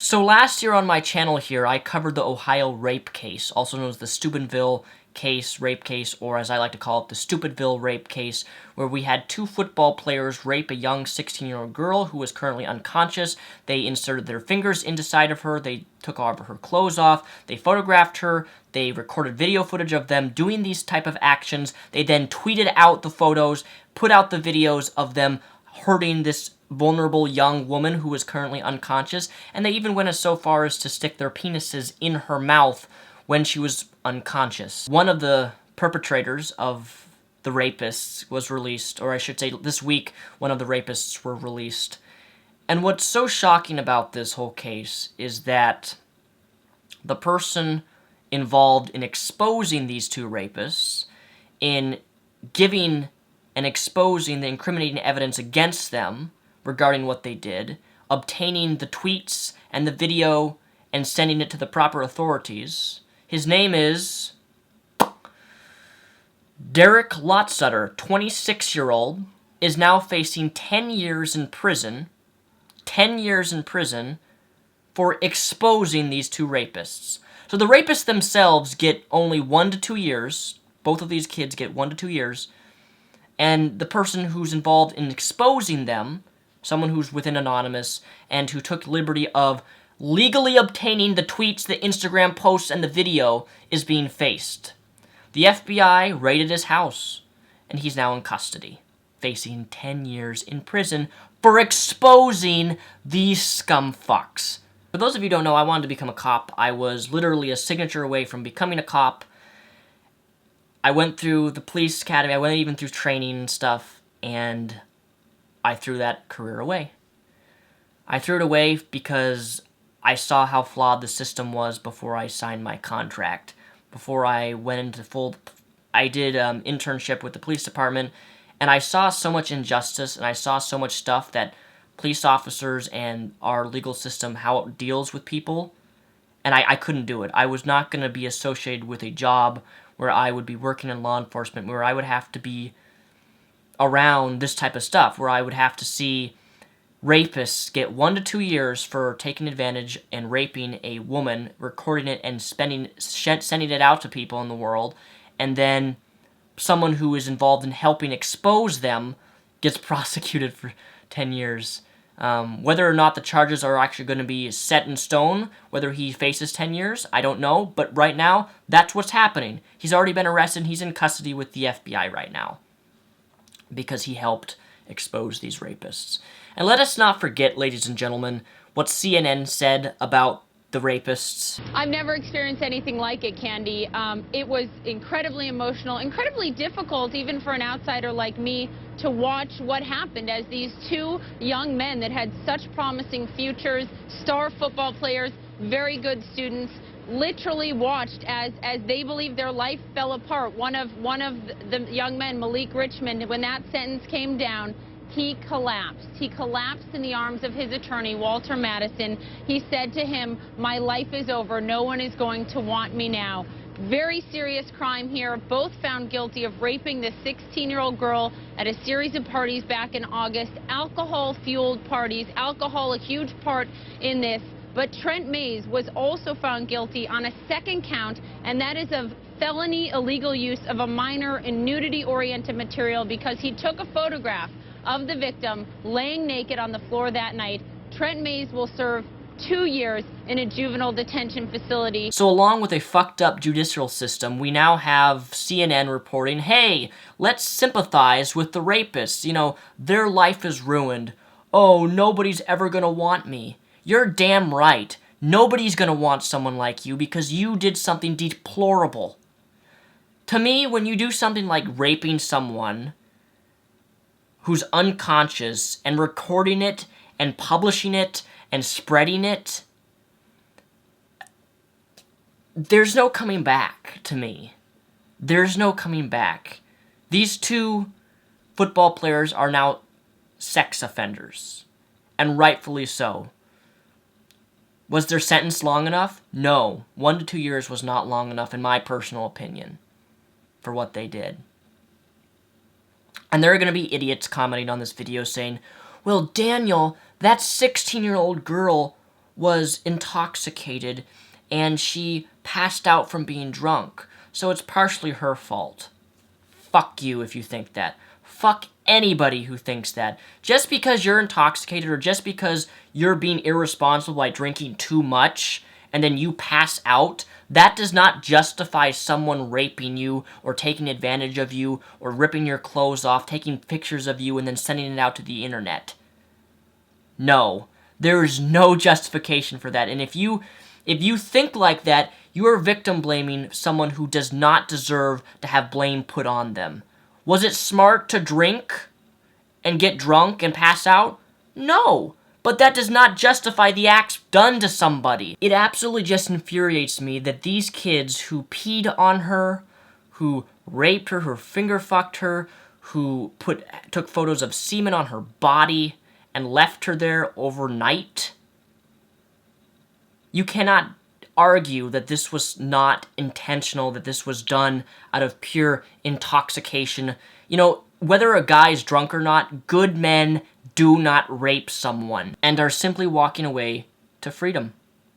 So last year on my channel here, I covered the Ohio rape case, also known as the Steubenville rape case, or as I like to call it, the Stupidville rape case, where we had two football players rape a young 16-year-old girl who was currently unconscious. They inserted their fingers inside of her, they took all of her clothes off, they photographed her, they recorded video footage of them doing these type of actions, they then tweeted out the photos, put out the videos of them hurting this vulnerable young woman who was currently unconscious, and they even went as so far as to stick their penises in her mouth when she was unconscious. One of the perpetrators of the rapists was released, or I should say this week, one of the rapists were released. And what's so shocking about this whole case is that the person involved in exposing these two rapists, in giving and exposing the incriminating evidence against them regarding what they did, obtaining the tweets and the video and sending it to the proper authorities. His name is Derek Lotsutter, 26-year-old, is now facing 10 years in prison, 10 years in prison for exposing these two rapists. So the rapists themselves get only 1 to 2 years. Both of these kids get 1 to 2 years. And the person who's involved in exposing them, someone who's within anonymous and who took liberty of legally obtaining the tweets, the Instagram posts, and the video, is being faced. The FBI raided his house, and he's now in custody, facing 10 years in prison for exposing these scumfucks. For those of you who don't know, I wanted to become a cop. I was literally a signature away from becoming a cop. I went through the police academy, I went even through training and stuff, and I threw that career away. I threw it away because I saw how flawed the system was before I signed my contract. Before I went into I did internship with the police department, and I saw so much injustice, and I saw so much stuff that police officers and our legal system, how it deals with people, and I couldn't do it. I was not going to be associated with a job where I would be working in law enforcement, where I would have to be around this type of stuff, where I would have to see rapists get 1 to 2 years for taking advantage and raping a woman, recording it and sending it out to people in the world, and then someone who is involved in helping expose them gets prosecuted for 10 years. Whether or not the charges are actually going to be set in stone, whether he faces 10 years, I don't know, but right now, that's what's happening. He's already been arrested, he's in custody with the FBI right now, because he helped expose these rapists. And let us not forget, ladies and gentlemen, what CNN said about the rapists. I've never experienced anything like it, Candy. It was incredibly emotional, incredibly difficult even for an outsider like me to watch what happened as these two young men that had such promising futures, star football players, very good students, literally watched as they believed their life fell apart. One of the young men, Malik Richmond, when that sentence came down, he collapsed. He collapsed in the arms of his attorney, Walter Madison. He said to him, "My life is over. No one is going to want me now." Very serious crime here. Both found guilty of raping the 16-year-old girl at a series of parties back in August. Alcohol-fueled parties. Alcohol, a huge part in this. But Trent Mays was also found guilty on a second count, and that is of felony illegal use of a minor in nudity-oriented material because he took a photograph of the victim laying naked on the floor that night. Trent Mays will serve 2 years in a juvenile detention facility. So along with a fucked up judicial system, we now have CNN reporting, hey, let's sympathize with the rapists. You know, their life is ruined. Oh, nobody's ever gonna want me. You're damn right. Nobody's gonna want someone like you because you did something deplorable. To me, when you do something like raping someone who's unconscious and recording it and publishing it and spreading it, there's no coming back to me. There's no coming back. These two football players are now sex offenders, and rightfully so. Was their sentence long enough? No. 1 to 2 years was not long enough, in my personal opinion, for what they did. And there are going to be idiots commenting on this video saying, well, Daniel, that 16-year-old girl was intoxicated and she passed out from being drunk, so it's partially her fault. Fuck you if you think that. Fuck anybody who thinks that. Just because you're intoxicated or just because you're being irresponsible by drinking too much and then you pass out, that does not justify someone raping you or taking advantage of you or ripping your clothes off, taking pictures of you and then sending it out to the internet. No. There is no justification for that. And if you think like that, you are victim blaming someone who does not deserve to have blame put on them. Was it smart to drink and get drunk and pass out? No. But that does not justify the acts done to somebody. It absolutely just infuriates me that these kids who peed on her, who raped her, who finger fucked her, who took photos of semen on her body and left her there overnight, you cannot argue that this was not intentional, that this was done out of pure intoxication. You know, whether a guy's drunk or not, good men do not rape someone and are simply walking away to freedom.